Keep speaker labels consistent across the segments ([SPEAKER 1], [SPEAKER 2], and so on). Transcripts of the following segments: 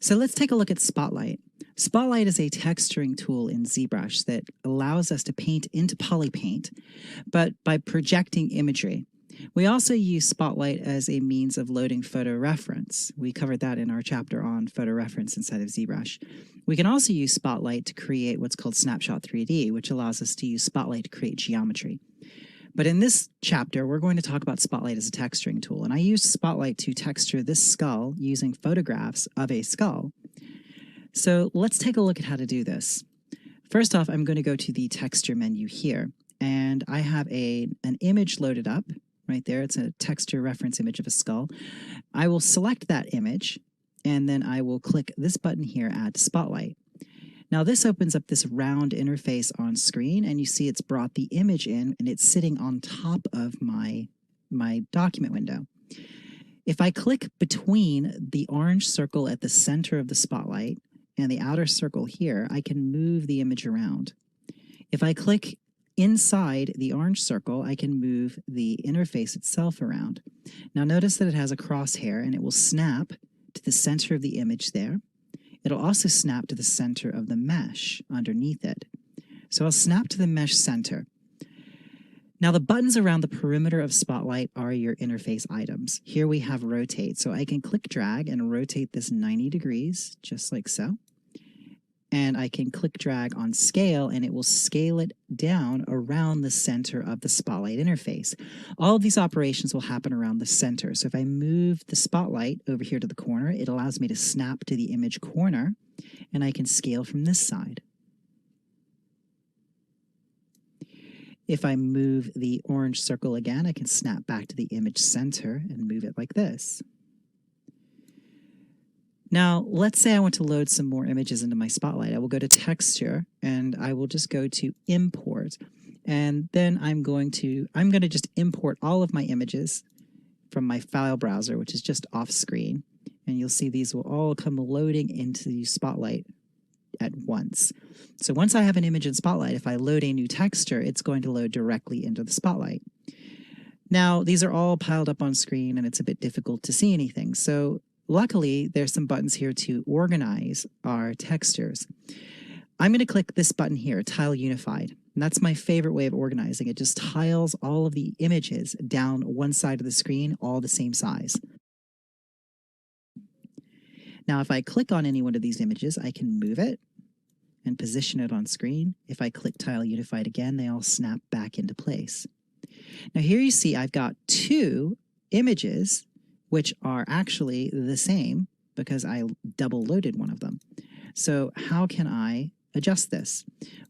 [SPEAKER 1] So let's take a look at Spotlight. Spotlight is a texturing tool in ZBrush that allows us to paint into PolyPaint, but by projecting imagery. We also use Spotlight as a means of loading photo reference. We covered that in our chapter on photo reference inside of ZBrush. We can also use Spotlight to create what's called Snapshot 3D, which allows us to use Spotlight to create geometry. But in this chapter, we're going to talk about Spotlight as a texturing tool. And I used Spotlight to texture this skull using photographs of a skull. So let's take a look at how to do this. First off, I'm going to go to the texture menu here. And I have an image loaded up right there. It's a texture reference image of a skull. I will select that image, and then I will click this button here, Add Spotlight. Now this opens up this round interface on screen, and you see it's brought the image in, and it's sitting on top of my document window. If I click between the orange circle at the center of the spotlight and the outer circle here, I can move the image around. If I click inside the orange circle, I can move the interface itself around. Now notice that it has a crosshair, and it will snap to the center of the image there. It'll also snap to the center of the mesh underneath it. So I'll snap to the mesh center. Now the buttons around the perimeter of Spotlight are your interface items. Here we have rotate, so I can click drag and rotate this 90 degrees, just like so. And I can click drag on scale, and it will scale it down around the center of the Spotlight interface. All of these operations will happen around the center. So if I move the Spotlight over here to the corner, it allows me to snap to the image corner, and I can scale from this side. If I move the orange circle again, I can snap back to the image center and move it like this. Now, let's say I want to load some more images into my Spotlight. I will go to Texture, and I will just go to Import. And then I'm going to just import all of my images from my file browser, which is just off screen. And you'll see these will all come loading into the Spotlight at once. So once I have an image in Spotlight, if I load a new texture, it's going to load directly into the Spotlight. Now, these are all piled up on screen, and it's a bit difficult to see anything. So luckily, there's some buttons here to organize our textures. I'm going to click this button here, Tile Unified. And that's my favorite way of organizing. It just tiles all of the images down one side of the screen, all the same size. Now, if I click on any one of these images, I can move it and position it on screen. If I click Tile Unified again, they all snap back into place. Now here you see I've got two images which are actually the same because I double loaded one of them. So how can I adjust this?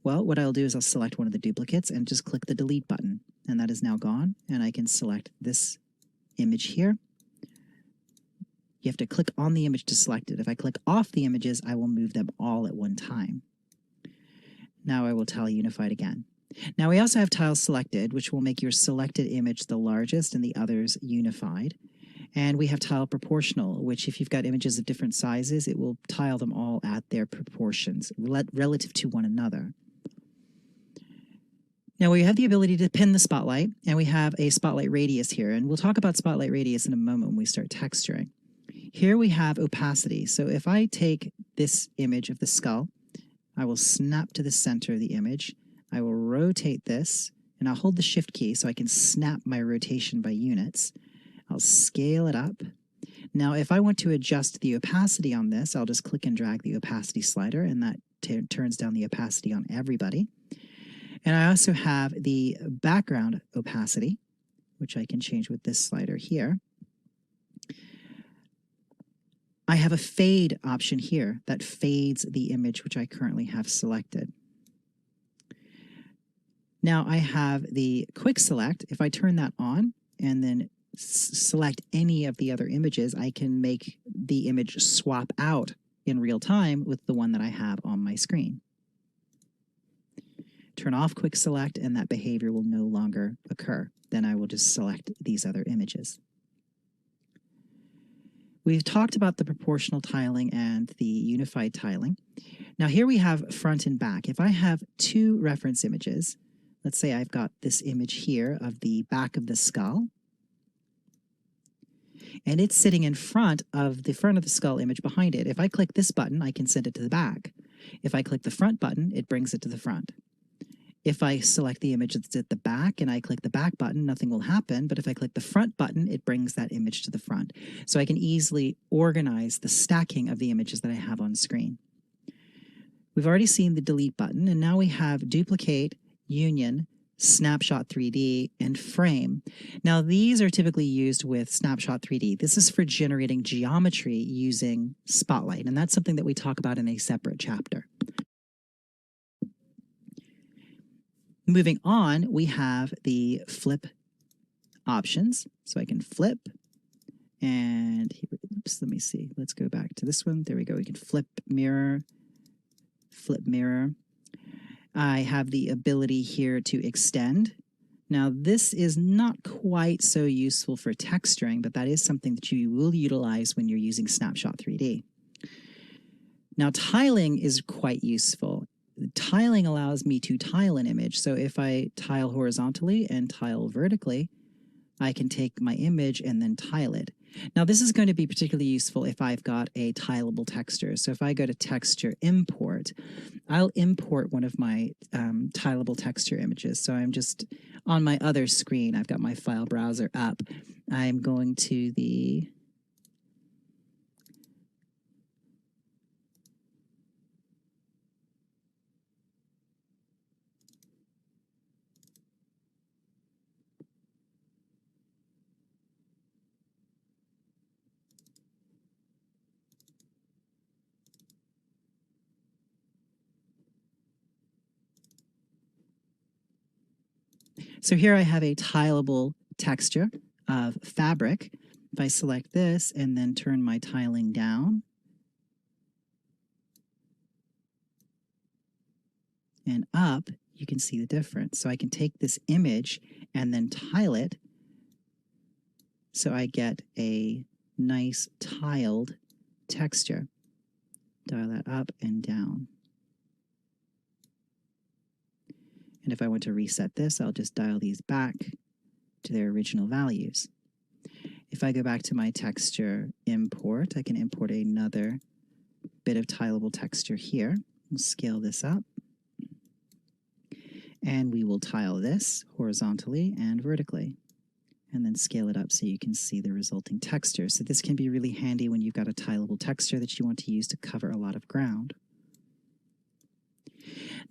[SPEAKER 1] Well, what I'll do is I'll select one of the duplicates and just click the delete button, and that is now gone, and I can select this image here. You have to click on the image to select it. If I click off the images, I will move them all at one time. Now I will Tile Unified again. Now we also have Tile Selected, which will make your selected image the largest and the others unified. And we have Tile Proportional, which if you've got images of different sizes, it will tile them all at their proportions relative to one another. Now we have the ability to pin the spotlight, and we have a spotlight radius here, and we'll talk about spotlight radius in a moment when we start texturing. Here we have opacity. So if I take this image of the skull, I will snap to the center of the image. I will rotate this, and I'll hold the Shift key so I can snap my rotation by units. I'll scale it up. Now, if I want to adjust the opacity on this, I'll just click and drag the opacity slider, and that turns down the opacity on everybody. And I also have the background opacity, which I can change with this slider here. I have a fade option here that fades the image which I currently have selected. Now I have the quick select. If I turn that on and then select any of the other images, I can make the image swap out in real time with the one that I have on my screen. Turn off quick select and that behavior will no longer occur. Then I will just select these other images. We've talked about the proportional tiling and the unified tiling. Now here we have front and back. If I have two reference images, let's say I've got this image here of the back of the skull. and it's sitting in front of the skull image behind it. If I click this button, I can send it to the back. If I click the front button, it brings it to the front. If I select the image that's at the back and I click the back button, nothing will happen. But if I click the front button, it brings that image to the front. So I can easily organize the stacking of the images that I have on screen. We've already seen the delete button, and now we have duplicate, union, snapshot 3D, and frame. Now these are typically used with snapshot 3D. This is for generating geometry using Spotlight, and that's something that we talk about in a separate chapter. Moving on, we have the flip options. So I can flip, and oops, let me see. Let's go back to this one. There we go. We can flip mirror, flip mirror. I have the ability here to extend. Now, this is not quite so useful for texturing, but that is something that you will utilize when you're using Snapshot 3D. Now, tiling is quite useful. Tiling allows me to tile an image. So if I tile horizontally and tile vertically, I can take my image and then tile it. Now, this is going to be particularly useful if I've got a tileable texture. So if I go to texture import, I'll import one of my tileable texture images. So I'm just on my other screen. I've got my file browser up. I'm going to the So here I have a tileable texture of fabric. If I select this and then turn my tiling down and up, you can see the difference. So I can take this image and then tile it so I get a nice tiled texture. Dial that up and down. And if I want to reset this, I'll just dial these back to their original values. If I go back to my texture import, I can import another bit of tileable texture here. We'll scale this up. And we will tile this horizontally and vertically. And then scale it up so you can see the resulting texture. So this can be really handy when you've got a tileable texture that you want to use to cover a lot of ground.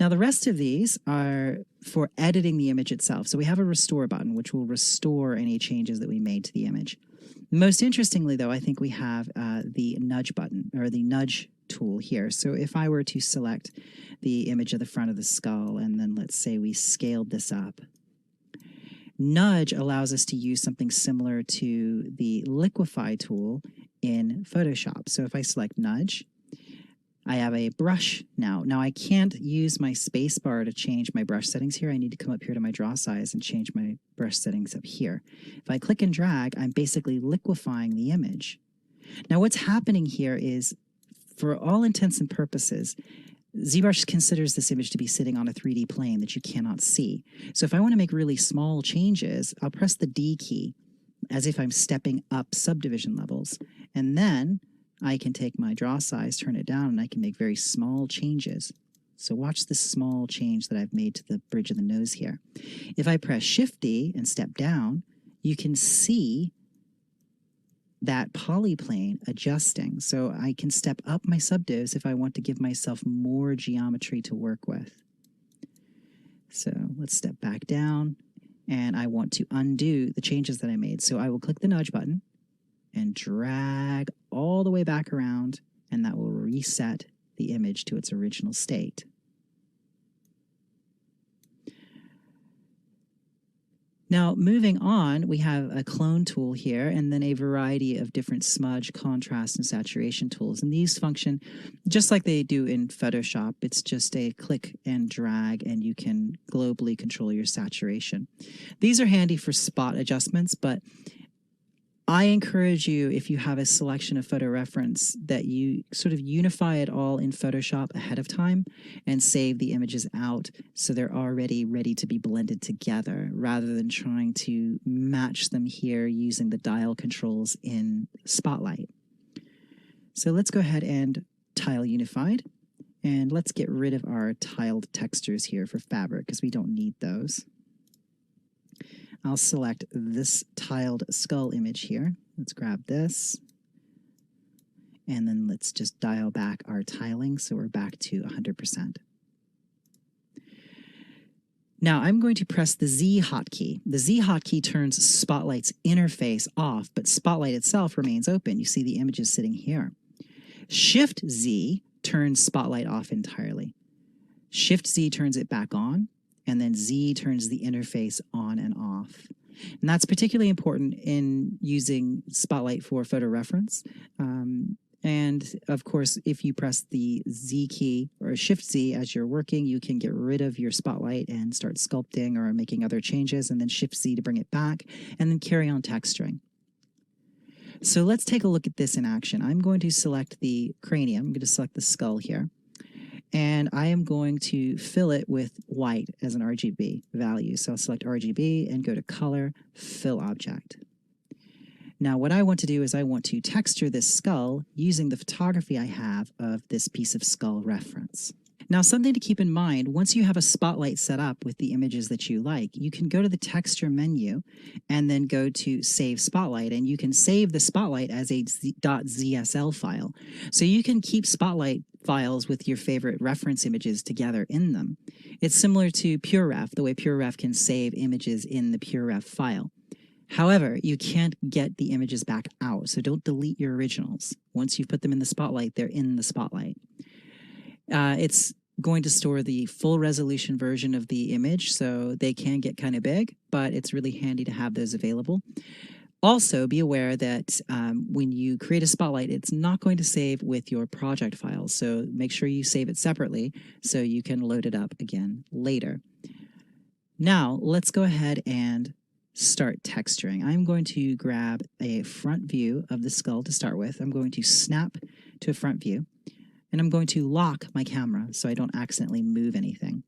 [SPEAKER 1] Now, the rest of these are for editing the image itself. So we have a restore button, which will restore any changes that we made to the image. Most interestingly, though, I think we have the nudge button, or the nudge tool here. So if I were to select the image of the front of the skull, and then let's say we scaled this up, nudge allows us to use something similar to the liquify tool in Photoshop. So if I select nudge, I have a brush now. Now I can't use my space bar to change my brush settings here. I need to come up here to my draw size and change my brush settings up here. If I click and drag, I'm basically liquefying the image. Now what's happening here is, for all intents and purposes, ZBrush considers this image to be sitting on a 3D plane that you cannot see. So if I want to make really small changes, I'll press the D key as if I'm stepping up subdivision levels. And then I can take my draw size, turn it down, and I can make very small changes. So watch this small change that I've made to the bridge of the nose here. If I press Shift-D and step down, you can see that polyplane adjusting. So I can step up my subdivs if I want to give myself more geometry to work with. So let's step back down, and I want to undo the changes that I made. So I will click the nudge button and drag all the way back around, and that will reset the image to its original state. Now, moving on, we have a clone tool here, and then a variety of different smudge, contrast, and saturation tools. And these function just like they do in Photoshop. It's just a click and drag, and you can globally control your saturation. These are handy for spot adjustments, but I encourage you, if you have a selection of photo reference, that you sort of unify it all in Photoshop ahead of time and save the images out so they're already ready to be blended together, rather than trying to match them here using the dial controls in Spotlight. So let's go ahead and tile unified, and let's get rid of our tiled textures here for fabric because we don't need those. I'll select this tiled skull image here. Let's grab this. And then let's just dial back our tiling so we're back to 100%. Now I'm going to press the Z hotkey. The Z hotkey turns Spotlight's interface off, but Spotlight itself remains open. You see the images sitting here. Shift Z turns Spotlight off entirely. Shift Z turns it back on, and then Z turns the interface on and off. And that's particularly important in using Spotlight for photo reference. And of course, if you press the Z key or Shift Z as you're working, you can get rid of your Spotlight and start sculpting or making other changes, and then Shift Z to bring it back, and then carry on texturing. So let's take a look at this in action. I'm going to select the cranium. I'm going to select the skull here. And I am going to fill it with white as an RGB value. So I'll select RGB and go to Color, Fill Object. Now what I want to do is I want to texture this skull using the photography I have of this piece of skull reference. Now, something to keep in mind, once you have a Spotlight set up with the images that you like, you can go to the texture menu and then go to Save Spotlight, and you can save the Spotlight as a .zsl file. So you can keep Spotlight files with your favorite reference images together in them. It's similar to PureRef, the way PureRef can save images in the PureRef file. However, you can't get the images back out, so don't delete your originals. Once you've put them in the Spotlight, they're in the Spotlight. It's going to store the full resolution version of the image, so they can get kind of big, but it's really handy to have those available. Also, be aware that when you create a Spotlight, it's not going to save with your project files, so make sure you save it separately so you can load it up again later. Now, let's go ahead and start texturing. I'm going to grab a front view of the skull to start with. I'm going to snap to a front view. And I'm going to lock my camera so I don't accidentally move anything.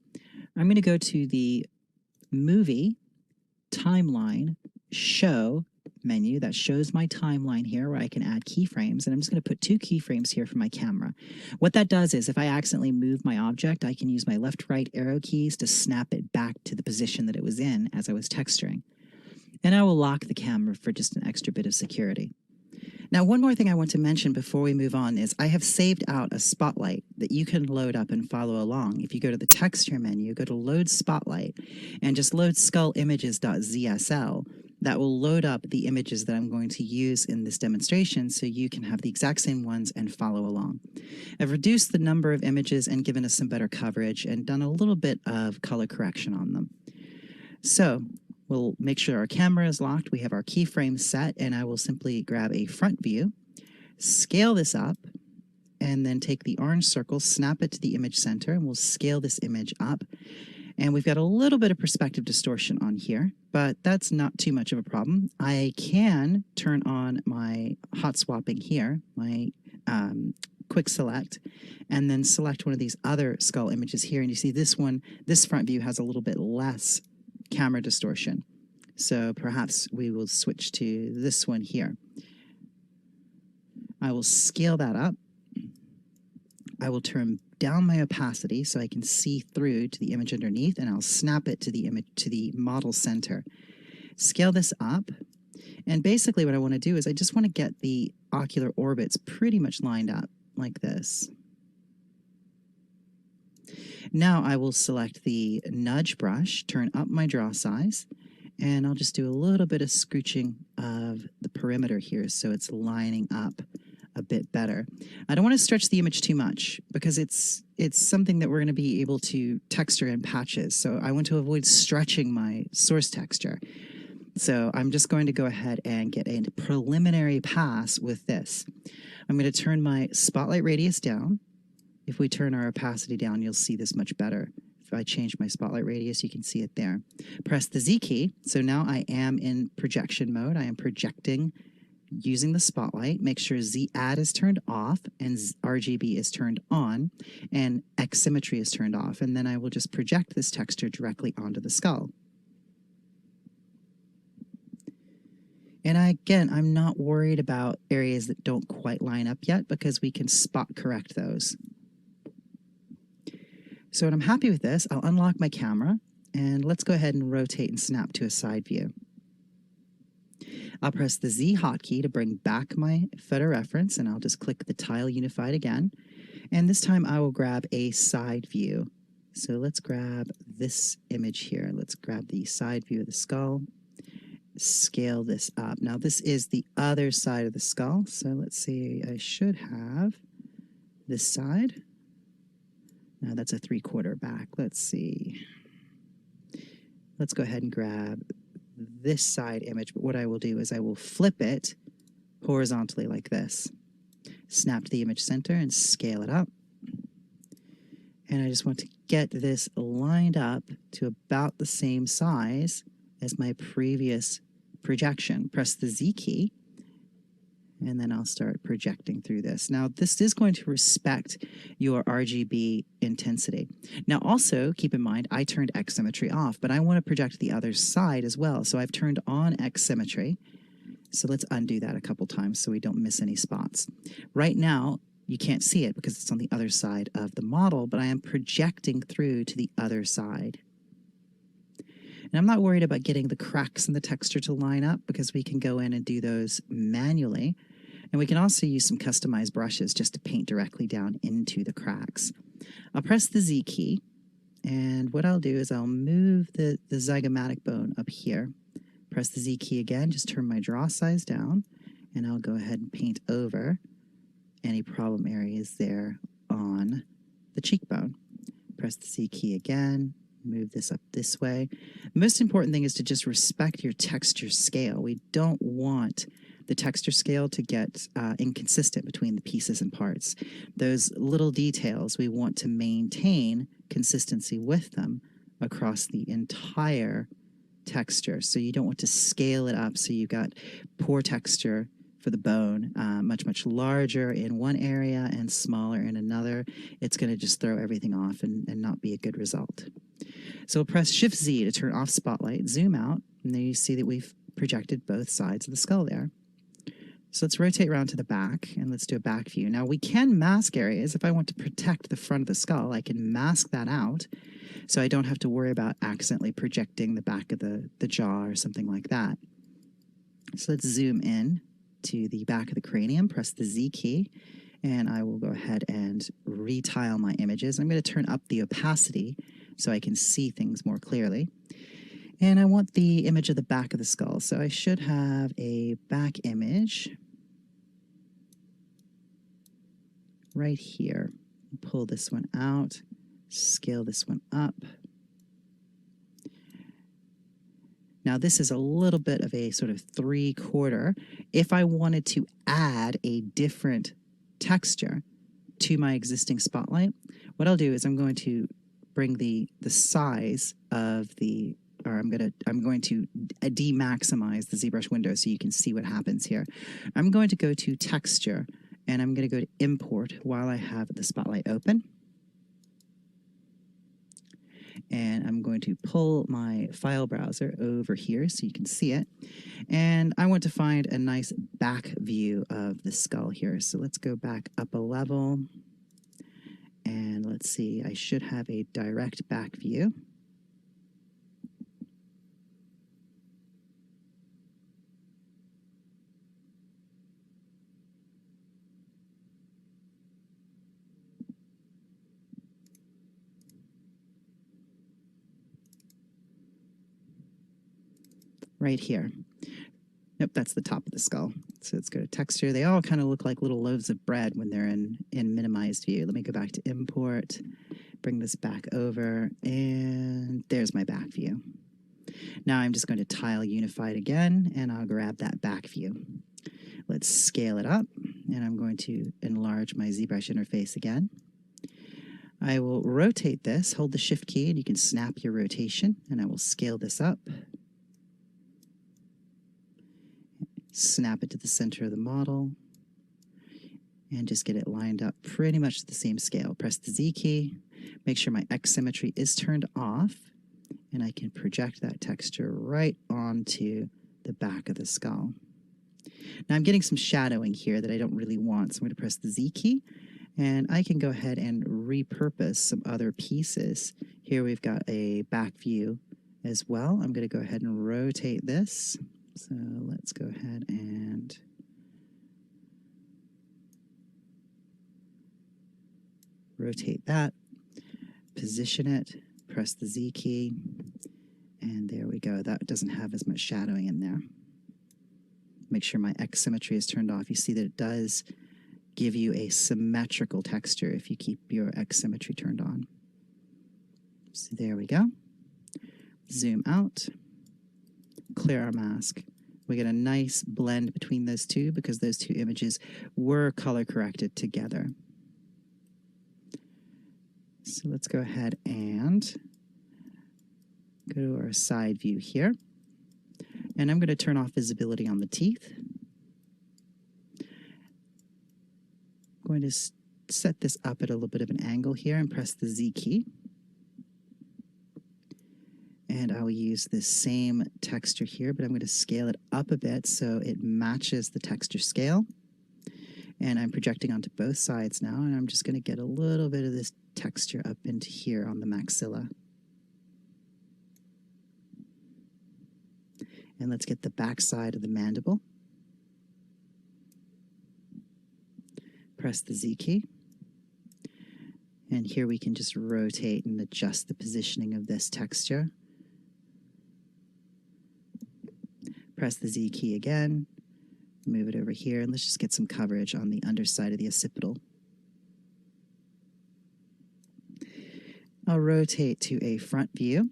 [SPEAKER 1] I'm going to go to the Movie, Timeline, Show menu that shows my timeline here where I can add keyframes. And I'm just going to put 2 keyframes here for my camera. What that does is if I accidentally move my object, I can use my left-right arrow keys to snap it back to the position that it was in as I was texturing. And I will lock the camera for just an extra bit of security. Now, one more thing I want to mention before we move on is I have saved out a Spotlight that you can load up and follow along. If you go to the texture menu, go to Load Spotlight, and just load skullimages.zsl. That will load up the images that I'm going to use in this demonstration so you can have the exact same ones and follow along. I've reduced the number of images and given us some better coverage and done a little bit of color correction on them. So we'll make sure our camera is locked. We have our keyframe set, and I will simply grab a front view, scale this up, and then take the orange circle, snap it to the image center, and we'll scale this image up. And we've got a little bit of perspective distortion on here, but that's not too much of a problem. I can turn on my hot swapping here, my quick select, and then select one of these other skull images here. And you see this one, this front view has a little bit less camera distortion. So perhaps we will switch to this one here. I will scale that up. I will turn down my opacity so I can see through to the image underneath, and I'll snap it to the image, to the model center. Scale this up, and basically what I want to do is I just want to get the ocular orbits pretty much lined up like this. Now I will select the nudge brush, turn up my draw size, and I'll just do a little bit of scooching of the perimeter here so it's lining up a bit better. I don't want to stretch the image too much because it's something that we're going to be able to texture in patches. So I want to avoid stretching my source texture. So I'm just going to go ahead and get a preliminary pass with this. I'm going to turn my spotlight radius down. If we turn our opacity down, you'll see this much better. If I change my spotlight radius, you can see it there. Press the Z key. So now I am in projection mode. I am projecting using the spotlight, make sure Z add is turned off and RGB is turned on and X symmetry is turned off. And then I will just project this texture directly onto the skull. And again, I'm not worried about areas that don't quite line up yet because we can spot correct those. So when I'm happy with this, I'll unlock my camera and let's go ahead and rotate and snap to a side view. I'll press the Z hotkey to bring back my photo reference, and I'll just click the tile unified again. And this time I will grab a side view. So let's grab this image here. Let's grab the side view of the skull, scale this up. Now this is the other side of the skull. So let's see, I should have this side. Now that's a 3/4 back. Let's see. Let's go ahead and grab this side image, but what I will do is I will flip it horizontally like this. Snap to the image center and scale it up. And I just want to get this lined up to about the same size as my previous projection. Press the Z key, and then I'll start projecting through this. Now, this is going to respect your RGB intensity. Now, also keep in mind, I turned X symmetry off, but I want to project the other side as well. So I've turned on X symmetry. So let's undo that a couple times so we don't miss any spots. Right now, you can't see it because it's on the other side of the model, but I am projecting through to the other side. And I'm not worried about getting the cracks in the texture to line up because we can go in and do those manually. And we can also use some customized brushes just to paint directly down into the cracks. I'll press the Z key, and what I'll do is I'll move the zygomatic bone up here. Press the Z key again, just turn my draw size down, and I'll go ahead and paint over any problem areas there on the cheekbone. Press the Z key again, move this up this way. The most important thing is to just respect your texture scale. We don't want the texture scale to get inconsistent between the pieces and parts. Those little details, we want to maintain consistency with them across the entire texture. So you don't want to scale it up so you've got poor texture for the bone, much larger in one area and smaller in another. It's going to just throw everything off and not be a good result. So we'll press Shift Z to turn off spotlight, zoom out, and there you see that we've projected both sides of the skull there. So let's rotate around to the back and let's do a back view. Now we can mask areas. If I want to protect the front of the skull, I can mask that out so I don't have to worry about accidentally projecting the back of the jaw or something like that. So let's zoom in to the back of the cranium, press the Z key, and I will go ahead and retile my images. I'm going to turn up the opacity so I can see things more clearly. And I want the image of the back of the skull. So I should have a back image right here. Pull this one out, scale this one up. Now this is a little bit of a sort of 3/4. If I wanted to add a different texture to my existing spotlight, what I'll do is I'm going to bring the size of the, or I'm going to de-maximize the ZBrush window so you can see what happens here. I'm going to go to Texture, and I'm going to go to Import while I have the spotlight open. And I'm going to pull my file browser over here so you can see it. And I want to find a nice back view of the skull here. So let's go back up a level. And let's see, I should have a direct back view. Right here. Nope, that's the top of the skull. So let's go to Texture. They all kind of look like little loaves of bread when they're in minimized view. Let me go back to Import, bring this back over, and there's my back view. Now I'm just going to tile Unified again, and I'll grab that back view. Let's scale it up, and I'm going to enlarge my ZBrush interface again. I will rotate this, hold the Shift key, and you can snap your rotation, and I will scale this up. snap it to the center of the model, and just get it lined up pretty much to the same scale. Press the Z key, make sure my X symmetry is turned off, and I can project that texture right onto the back of the skull. Now I'm getting some shadowing here that I don't really want, so I'm going to press the Z key, and I can go ahead and repurpose some other pieces. Here we've got a back view as well. I'm going to go ahead and rotate this. So let's go ahead and rotate that, position it, press the Z key, and there we go. That doesn't have as much shadowing in there. Make sure my X symmetry is turned off. You see that it does give you a symmetrical texture if you keep your X symmetry turned on. So there we go. Zoom out, clear our mask. We get a nice blend between those two because those two images were color corrected together. So let's go ahead and go to our side view here. And I'm going to turn off visibility on the teeth. I'm going to set this up at a little bit of an angle here and press the Z key. And I'll use this same texture here, but I'm going to scale it up a bit so it matches the texture scale. And I'm projecting onto both sides now, and I'm just going to get a little bit of this texture up into here on the maxilla. And let's get the back side of the mandible. Press the Z key. And here we can just rotate and adjust the positioning of this texture. Press the Z key again, move it over here, and let's just get some coverage on the underside of the occipital. I'll rotate to a front view,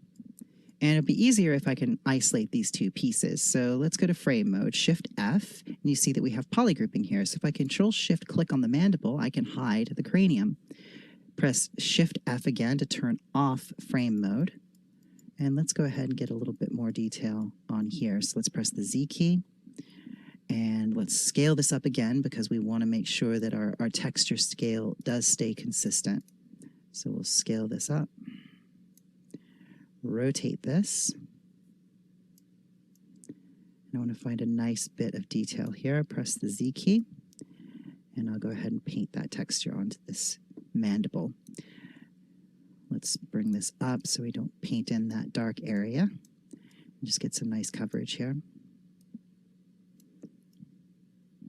[SPEAKER 1] and it'll be easier if I can isolate these two pieces. So let's go to frame mode, Shift F, and you see that we have polygrouping here. So if I Control Shift click on the mandible, I can hide the cranium. Press Shift F again to turn off frame mode. And let's go ahead and get a little bit more detail on here. So let's press the Z key, and let's scale this up again because we want to make sure that our texture scale does stay consistent. So we'll scale this up, rotate this, and I want to find a nice bit of detail here. Press the Z key, and I'll go ahead and paint that texture onto this mandible. Let's bring this up so we don't paint in that dark area. And just get some nice coverage here.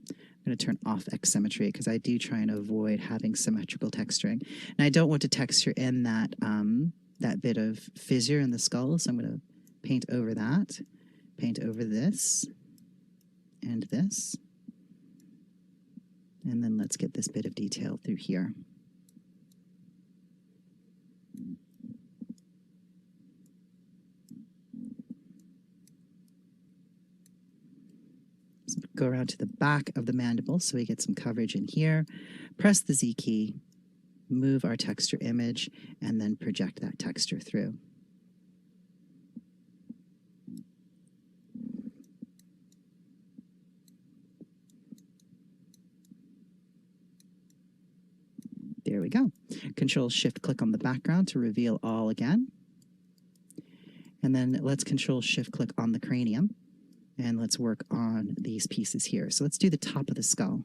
[SPEAKER 1] I'm going to turn off X symmetry because I do try and avoid having symmetrical texturing. And I don't want to texture in that, that bit of fissure in the skull, so I'm going to paint over that, paint over this, and this. And then let's get this bit of detail through here. Go around to the back of the mandible so we get some coverage in here. Press the Z key, move our texture image, and then project that texture through. There we go. Control Shift click on the background to reveal all again. And then let's Control Shift click on the cranium. And let's work on these pieces here. So let's do the top of the skull.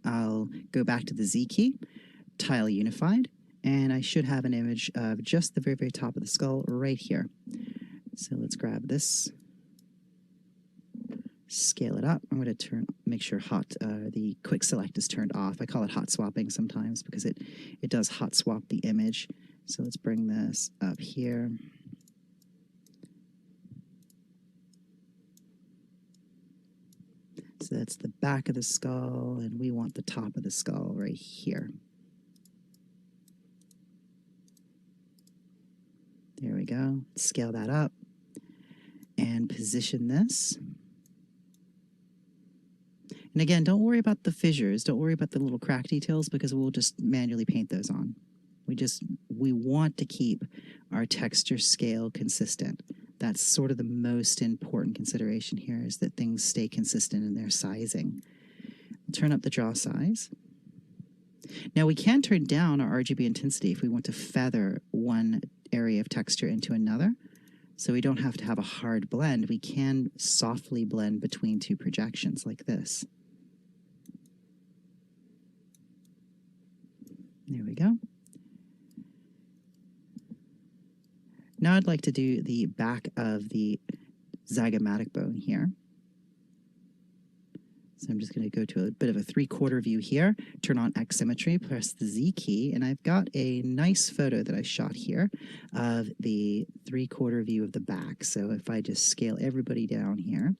[SPEAKER 1] I'll go back to the Z key, Tile Unified, and I should have an image of just the very, very top of the skull right here. So let's grab this, scale it up. I'm going to make sure the quick select is turned off. I call it hot swapping sometimes because it does hot swap the image. So let's bring this up here. So that's the back of the skull, and we want the top of the skull right here. There we go. Scale that up and position this. And again, don't worry about the fissures. Don't worry about the little crack details because we'll just manually paint those on. We want to keep our texture scale consistent. That's sort of the most important consideration here, is that things stay consistent in their sizing. I'll turn up the draw size. Now we can turn down our RGB intensity if we want to feather one area of texture into another. So we don't have to have a hard blend. We can softly blend between two projections like this. There we go. Now I'd like to do the back of the zygomatic bone here. So I'm just going to go to a bit of a 3/4 view here, turn on X symmetry, press the Z key, and I've got a nice photo that I shot here of the 3/4 view of the back. So if I just scale everybody down here,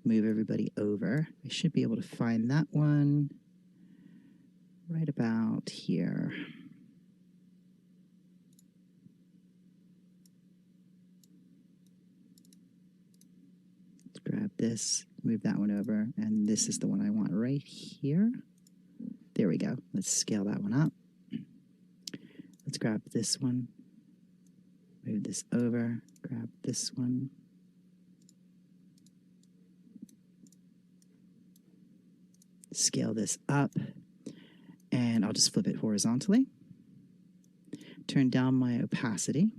[SPEAKER 1] move everybody over, I should be able to find that one right about here. Let's grab this, move that one over, and this is the one I want right here. There we go. Let's scale that one up. Let's grab this one, move this over, grab this one. Scale this up, and I'll just flip it horizontally. Turn down my opacity,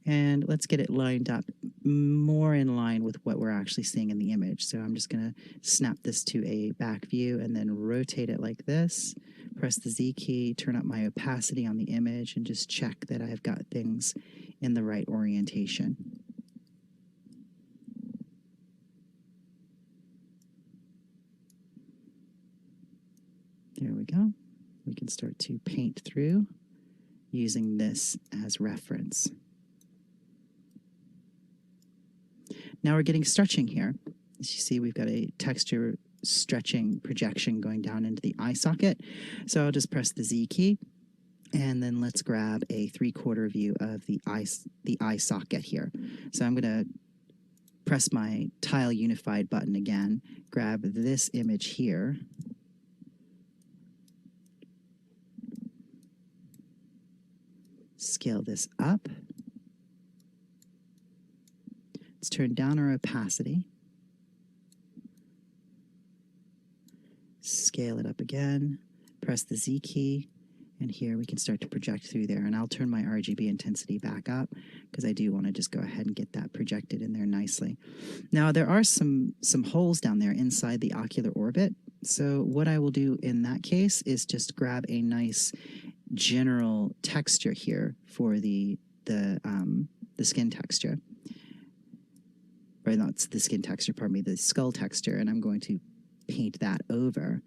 [SPEAKER 1] and let's get it lined up more in line with what we're actually seeing in the image. So I'm just going to snap this to a back view and then rotate it like this. Press the Z key, turn up my opacity on the image, and just check that I've got things in the right orientation. There we go. We can start to paint through using this as reference. Now we're getting stretching here. As you see, we've got a texture stretching projection going down into the eye socket. So I'll just press the Z key, and then let's grab a 3/4 view of the eye socket here. So I'm going to press my Tile Unified button again, grab this image here, scale this up. Let's turn down our opacity. Scale it up again. Press the Z key. And here we can start to project through there. And I'll turn my RGB intensity back up because I do want to just go ahead and get that projected in there nicely. Now there are some holes down there inside the ocular orbit. So what I will do in that case is just grab a nice general texture here for the skin texture. Or not the skin texture, pardon me, the skull texture, and I'm going to paint that over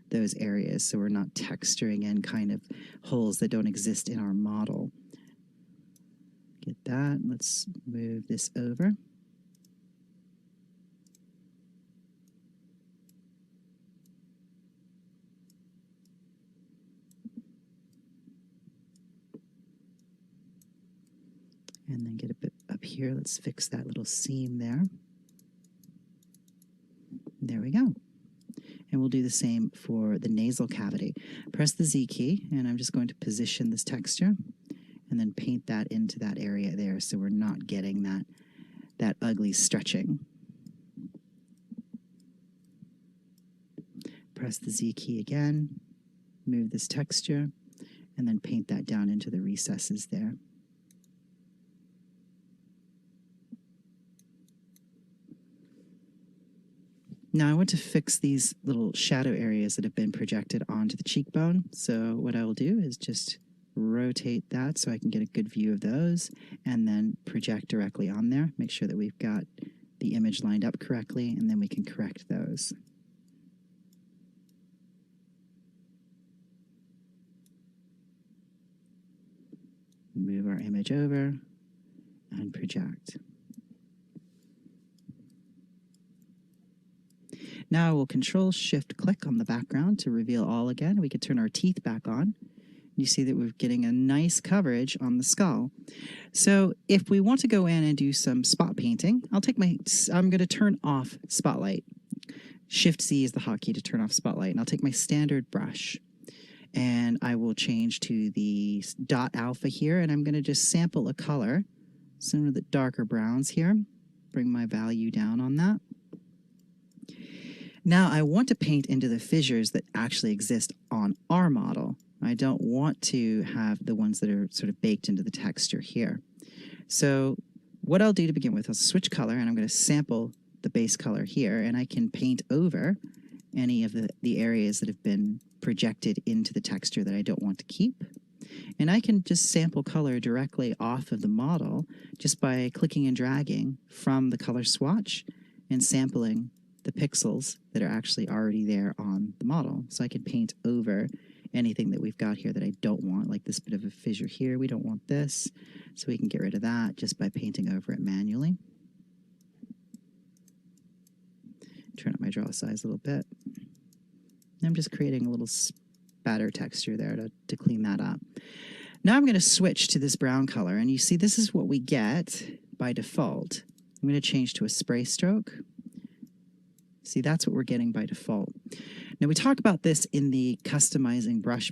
[SPEAKER 1] those areas so we're not texturing in kind of holes that don't exist in our model. Get that. Let's move this over. And then get a bit up here. Let's fix that little seam there. There we go. And we'll do the same for the nasal cavity. Press the Z key, and I'm just going to position this texture and then paint that into that area there so we're not getting that ugly stretching. Press the Z key again, move this texture, and then paint that down into the recesses there. Now I want to fix these little shadow areas that have been projected onto the cheekbone. So what I will do is just rotate that so I can get a good view of those and then project directly on there. Make sure that we've got the image lined up correctly, and then we can correct those. Move our image over and project. Now we'll Control-Shift-Click on the background to reveal all again. We can turn our teeth back on. You see that we're getting a nice coverage on the skull. So if we want to go in and do some spot painting, I'm going to turn off Spotlight. Shift-Z is the hotkey to turn off Spotlight. And I'll take my standard brush, and I will change to the dot alpha here, and I'm going to just sample a color some of the darker browns here. Bring my value down on that. Now I want to paint into the fissures that actually exist on our model. I don't want to have the ones that are sort of baked into the texture here. So what I'll do to begin with, I'll switch color and I'm going to sample the base color here, and I can paint over any of the areas that have been projected into the texture that I don't want to keep. And I can just sample color directly off of the model just by clicking and dragging from the color swatch and sampling the pixels that are actually already there on the model. So I can paint over anything that we've got here that I don't want, like this bit of a fissure here. We don't want this, so we can get rid of that just by painting over it manually. Turn up my draw size a little bit. I'm just creating a little spatter texture there to clean that up. Now I'm going to switch to this brown color, and you see this is what we get by default. I'm going to change to a spray stroke. See, that's what we're getting by default. Now we talk about this in the customizing brush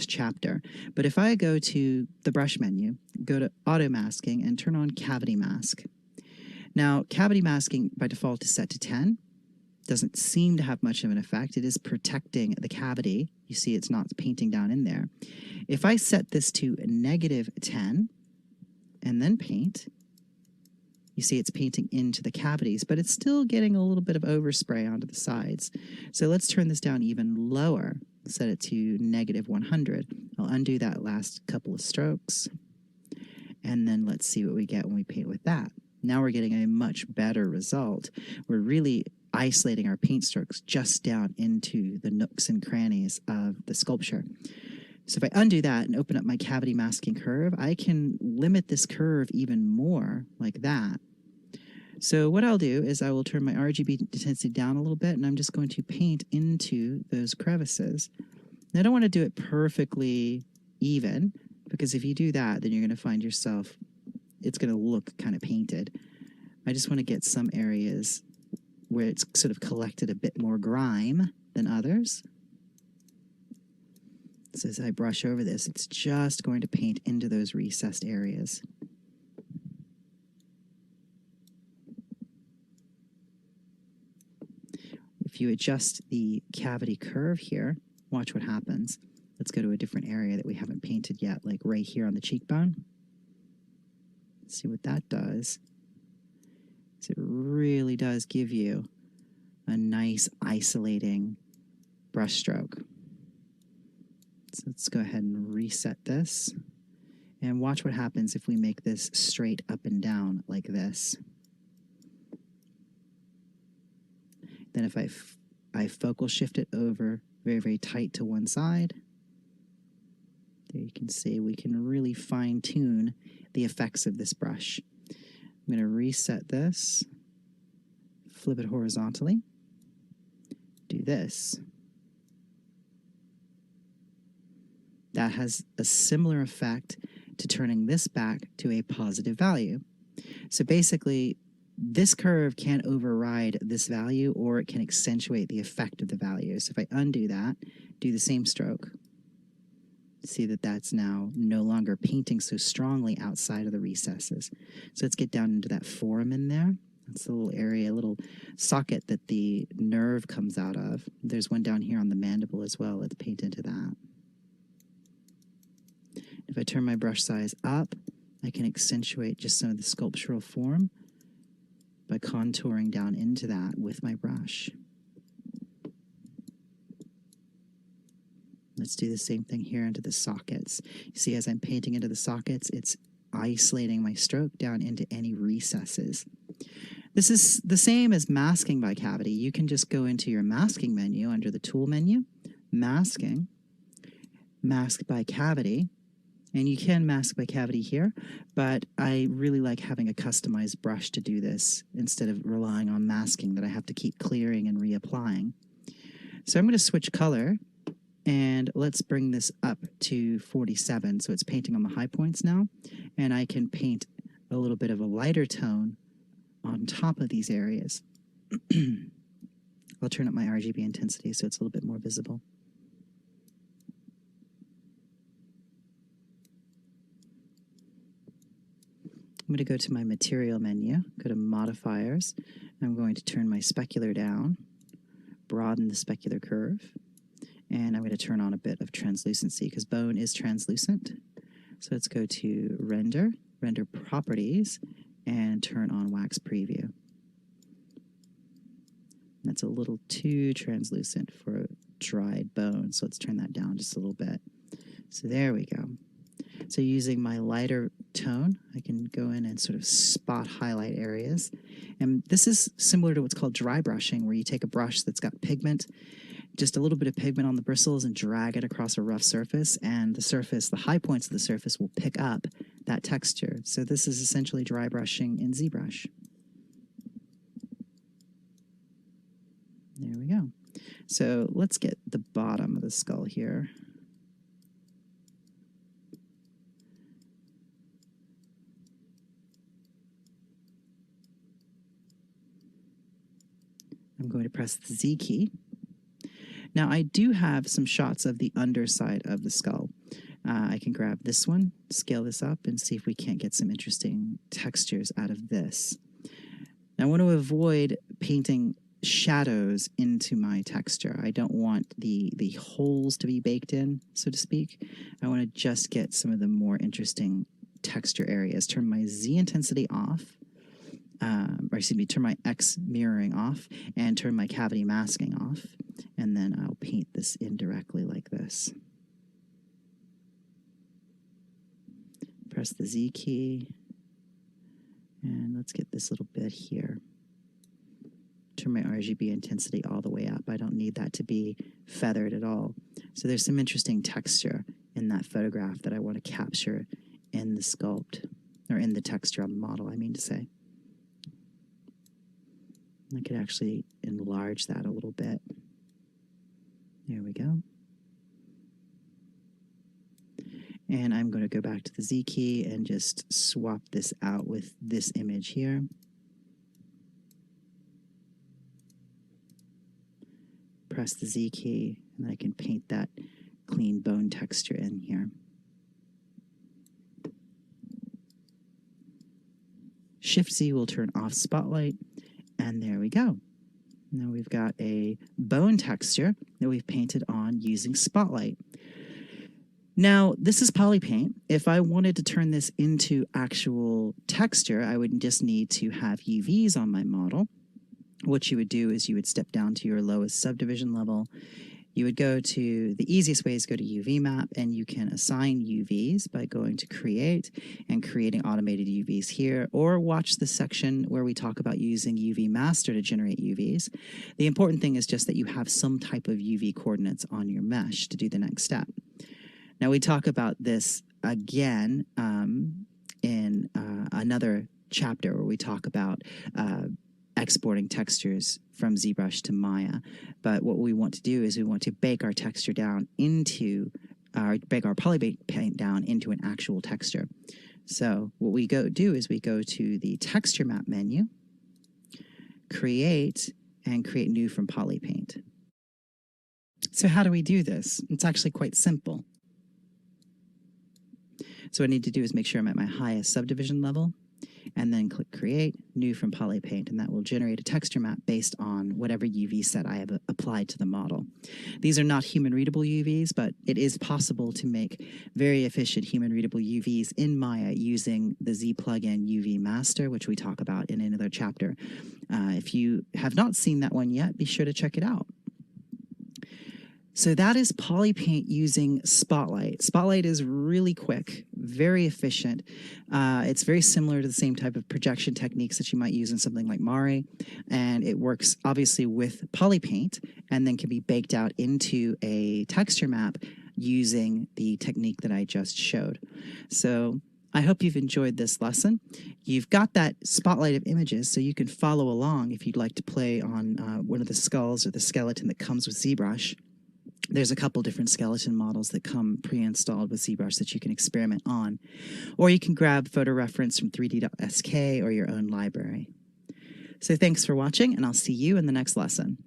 [SPEAKER 1] chapter, but if I go to the brush menu, go to auto masking and turn on cavity mask. Now cavity masking by default is set to 10. Doesn't seem to have much of an effect. It is protecting the cavity. You see it's not painting down in there. If I set this to -10 and then paint, you see it's painting into the cavities, but it's still getting a little bit of overspray onto the sides. So let's turn this down even lower. Set it to -100. I'll undo that last couple of strokes. And then let's see what we get when we paint with that. Now we're getting a much better result. We're really isolating our paint strokes just down into the nooks and crannies of the sculpture. So if I undo that and open up my cavity masking curve, I can limit this curve even more like that. So what I'll do is I will turn my RGB intensity down a little bit, and I'm just going to paint into those crevices. Now, I don't want to do it perfectly even, because if you do that, then you're going to find yourself, it's going to look kind of painted. I just want to get some areas where it's sort of collected a bit more grime than others. So as I brush over this, it's just going to paint into those recessed areas. If you adjust the cavity curve here, watch what happens. Let's go to a different area that we haven't painted yet, like right here on the cheekbone. Let's see what that does. So it really does give you a nice isolating brush stroke. So let's go ahead and reset this and watch what happens if we make this straight up and down like this. Then if I focal shift it over very, very tight to one side, there you can see we can really fine tune the effects of this brush. I'm going to reset this, flip it horizontally, do this. That has a similar effect to turning this back to a positive value. So basically, this curve can't override this value, or it can accentuate the effect of the value. So if I undo that, do the same stroke, see that that's now no longer painting so strongly outside of the recesses. So let's get down into that foramen there. That's the little area, a little socket that the nerve comes out of. There's one down here on the mandible as well. Let's paint into that. If I turn my brush size up, I can accentuate just some of the sculptural form by contouring down into that with my brush. Let's do the same thing here into the sockets. You see, as I'm painting into the sockets, it's isolating my stroke down into any recesses. This is the same as masking by cavity. You can just go into your masking menu under the tool menu, masking, mask by cavity, and you can mask by cavity here, but I really like having a customized brush to do this instead of relying on masking that I have to keep clearing and reapplying. So I'm going to switch color, and let's bring this up to 47, so it's painting on the high points now, and I can paint a little bit of a lighter tone on top of these areas. I'll turn up my RGB intensity so it's a little bit more visible. . going to go to my material menu, go to modifiers. I'm going to turn my specular down, broaden the specular curve, and I'm going to turn on a bit of translucency because bone is translucent. So let's go to render, render properties, and turn on wax preview. That's a little too translucent for dried bone, so let's turn that down just a little bit. So there we go. So using my lighter tone, I can go in and sort of spot highlight areas. And this is similar to what's called dry brushing, where you take a brush that's got pigment, just a little bit of pigment on the bristles, and drag it across a rough surface, and the surface, the high points of the surface will pick up that texture. So this is essentially dry brushing in ZBrush. There we go. So let's get the bottom of the skull here. I'm going to press the Z key. Now I do have some shots of the underside of the skull. I can grab this one, scale this up, and see if we can't get some interesting textures out of this. Now I want to avoid painting shadows into my texture. I don't want the holes to be baked in, so to speak. I want to just get some of the more interesting texture areas. Turn my Z intensity off, or excuse me, turn my X mirroring off, and turn my cavity masking off, and then I'll paint this indirectly like this. Press the Z key, and let's get this little bit here. Turn my RGB intensity all the way up. I don't need that to be feathered at all. So there's some interesting texture in that photograph that I want to capture in the sculpt, or in the texture on the model, I mean to say. I could actually enlarge that a little bit. There we go. And I'm going to go back to the Z key and just swap this out with this image here. Press the Z key, and I can paint that clean bone texture in here. Shift Z will turn off spotlight, and there we go. Now we've got a bone texture that we've painted on using spotlight. Now, this is polypaint. If I wanted to turn this into actual texture, I would just need to have UVs on my model. What you would do is you would step down to your lowest subdivision level. You would go to, the easiest way is go to UV map, and you can assign UVs by going to create and creating automated UVs here, or watch the section where we talk about using UV master to generate UVs. The important thing is just that you have some type of UV coordinates on your mesh to do the next step. Now we talk about this again in another chapter where we talk about exporting textures from ZBrush to Maya. But what we want to do is we want to bake our texture down into, bake our polypaint down into an actual texture. So what we do is we go to the texture map menu, create, and create new from polypaint. So how do we do this? It's actually quite simple. So what I need to do is make sure I'm at my highest subdivision level, and then click Create, New from Polypaint, and that will generate a texture map based on whatever UV set I have applied to the model. These are not human-readable UVs, but it is possible to make very efficient human-readable UVs in Maya using the Z plugin UV Master, which we talk about in another chapter. If you have not seen that one yet, be sure to check it out. So that is polypaint using Spotlight. Spotlight is really quick, very efficient. It's very similar to the same type of projection techniques that you might use in something like Mari, and it works obviously with polypaint and then can be baked out into a texture map using the technique that I just showed. So I hope you've enjoyed this lesson. You've got that spotlight of images, so you can follow along if you'd like to play on one of the skulls or the skeleton that comes with ZBrush. There's a couple different skeleton models that come pre-installed with ZBrush that you can experiment on. Or you can grab photo reference from 3D.sk or your own library. So thanks for watching, and I'll see you in the next lesson.